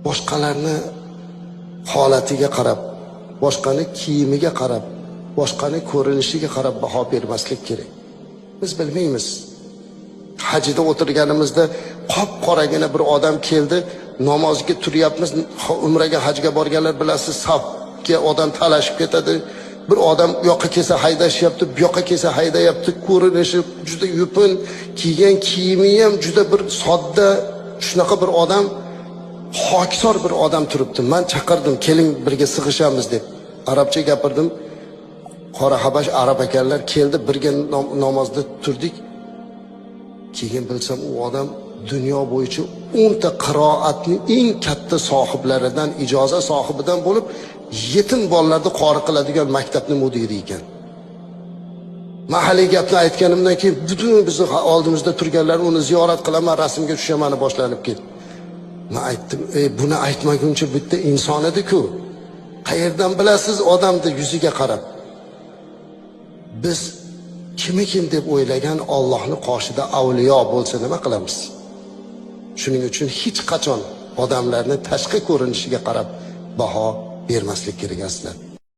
boshqalarni holatiga qarab, boshqani kiyimiga qarab, boshqani ko'rinishiga qarab baho bermaslik kerak. Biz bilmaymiz. Hajida o'tirganimizda qop-qoragina bir odam keldi, namozga turyapmiz, umraga, hajga borganlar bilasiz, safga odam talashib ketadi. Bir odam u yoqqa kelsa haydashyapti, bu yoqqa kelsa haydayapti, ko'rinishi juda yupun, kiygan kiyimi ham juda bir sodda, shunaqa bir odam, hokisor bir odam turibdi. Men chaqirdim, keling birga sig'ishamiz deb. Arabcha gapirdim. Qora habash arab ekanlar, keldi, birga namozda turdik. Keyin bilsam u odam dunyo bo'yicha 10 ta qiroatning eng katta sohiblaridan, ijozat sohibidan bo'lib, yetim bolalarni qori qiladigan maktabning mudiri ekan. Mahalliy gapni aytganimdan keyin butun bizni oldimizda turganlar uni ziyorat qilaman, rasmga tushamani boshlanib ketdi. Men aytdim, buni aytmaguncha bitta inson edi-ku. Qayerdan bilasiz odamni yuziga qarab? Biz kim deb o'ylagan Allohning qoshida avliyo bo'lsa nima qilamiz? Shuning uchun hech qachon odamlarni tashqi ko'rinishiga qarab baho bermaslik kerak aslida.